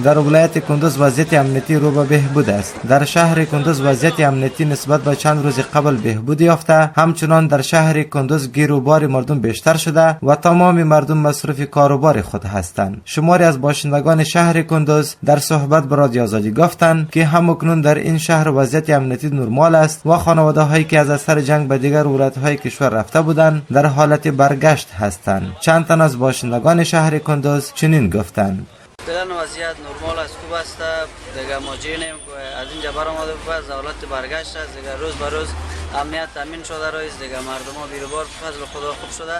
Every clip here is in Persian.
در ولایت کندوز وضعیت امنیتی رو به بهبود است. در شهر کندوز وضعیت امنیتی نسبت به چند روز قبل بهبود یافته. همچنان در شهر کندوز گیر و بار مردم بیشتر شده و تمام مردم مصروف کار و بار خود هستند. شماری از باشندگان شهر کندوز در صحبت با رادیو آزادی گفتند که همکنون در این شهر وضعیت امنیتی نرمال است و خانواده هایی که از اثر جنگ به دیگر ولایت های کشور رفته بودند در حالت برگشت هستند. چند تن از باشندگان شهر کندوز چنین گفتند: فعلا وضعیت نرمال است، خوب است. دیگه ماجرینیم از اینجا برآمده بود، حالت برگشت است. دیگه روز به روز امنیت تامین شده است. دیگه مردم ها بیروبار فضل خدا خوب شده.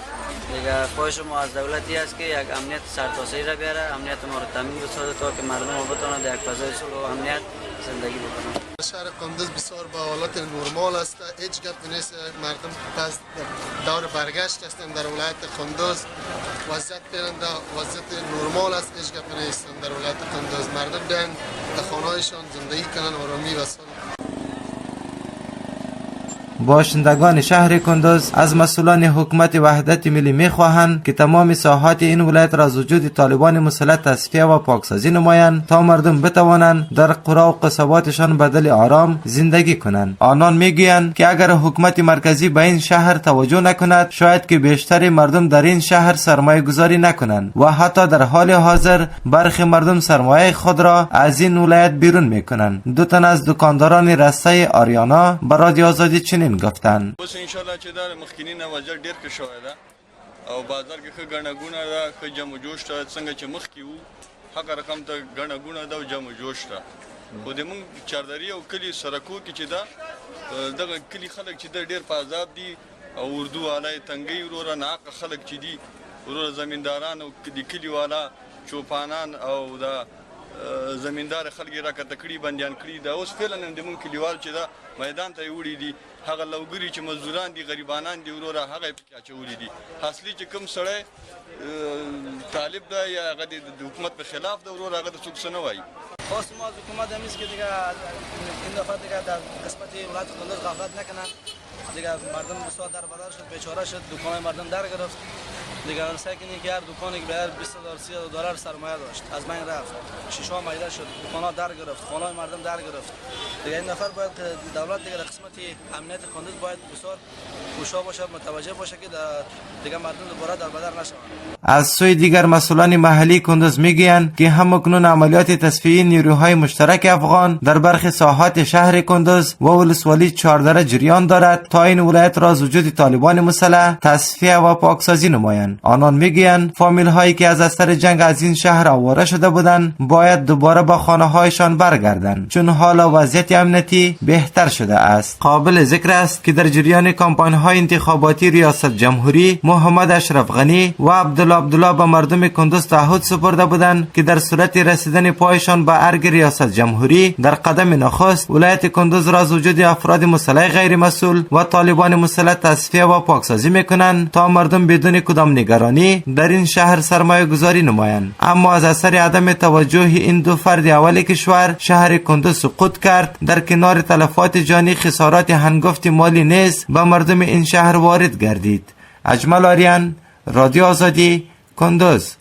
دیگه خواهش ما از دولتی است که یک امنیت سرتاسری را بیاره، امنیت ما را تامین بسازه تا که مردم ها بتوانند در یک فضای صلح و امنیت زندگی بکنند. شهر کندوز بسیار با حالت نرمال است، هیچ گپ نیست. مردم پس دور برگشت هستند در ولایت کندوز. وضعیت نرمال است، هیچ گپ نیست. در ولایت کندوز مردم بیان در خانه‌هایشان زندگی کنند، آرامی و صلح. باشندگان شهر کندوز از مسئولان حکومت وحدت ملی می‌خواهند که تمام ساحات این ولایت را از وجود طالبان مسلح تصفیه و پاکسازی نمایند تا مردم بتوانند در قرا و قصباتشان به دل آرام زندگی کنند. آنان میگویند که اگر حکومت مرکزی به این شهر توجه نکند، شاید که بیشتر مردم در این شهر سرمایه گذاری نکنند و حتی در حال حاضر برخی مردم سرمایه خود را از این ولایت بیرون میکنند. دو تن از دکانداران رسته آریانا به رادیو آزادی چنین گفتند: بس ان شاء الله چې دا مخکینی نوازل ډیر کې شوې ده او بازار کې ګڼه ګونه ده، که جمع جوش ته څنګه چې مخکې وو هغه رقم ته ګڼه ګونه ده او جمع جوش ته. خو د مونږ چاردري او کلی سرکو کې چې ده دغه کلی خلک چې ده ډیر په عذاب دي او اردو والا تنګي وروره ناقه خلک چې دي وروره زمینداران او د کلی والا چوپانان او د زمیندار خلک راکته کړي بندیان کړي دا اوس فعلا د مونږ کلیوال چې ده میدان ته وړي دي، هغه لوګری چې مزدوران دي غریبانان دي وروره هغه پکې اچولي دي. اصلي چې کوم سړی طالب ده یا هغه د حکومت په خلاف ده وروره هغه د څوک څه نه وایي. خواست ما از حکومت همیست که دیگه این دفعه دیگه در قسمت ولایت کندوز غفلت نکنن. دیگه مردم بسیار در بدر شد، بیچاره شد، دکان مردم در گرفت. دیگه ساکنی که هر دکانی که بیار 20000 30000 دلار سرمایه داشت از من رفت، شیشه مایله شد، دکانا در گرفت، خانه مردم در گرفت. دیگه این نفر باید دولت دیگه در قسمت امنیت کندوز باید بسیار گوشا باشه، متوجه باشه که دیگه مردم دوباره در بدر نشوند. از سوی دیگر مسئولان محلی کندوز میگویند که همکنون عملیات تصفیه نیروهای مشترک افغان در برخی ساحات شهر کندوز و ولسوالی 14 جریان دارد تا این ولایت را از وجود طالبان مسلح تصفیه و پاکسازی نمایند. آنان میگویند فامیل هایی که از اثر جنگ از این شهر آواره شده بودند باید دوباره به خانه هایشان برگردند، چون حالا وضعیت امنیتی بهتر شده است. قابل ذکر است که در جریان کمپاین های انتخاباتی ریاست جمهوری محمد اشرف غنی و عبدالله به مردم کندوز تعهد سپرده بودند که در صورت رسیدن پایشان به ارگ ریاست جمهوری در قدم نخست ولایت کندوز را از وجود افراد مسلح غیر مسئول و طالبان مسلح تصفیه و پاکسازی میکنند تا مردم بدون کدام نگرانی در این شهر سرمایه گذاری نمایند. اما از اثر عدم توجه این دو فرد اول کشور شهر کندوز سقوط کرد. در کنار تلفات جانی خسارات هنگفت مالی نیز به مردم این شهر وارد گردید. اجمل آریان، رادیو آزادی، کندوز.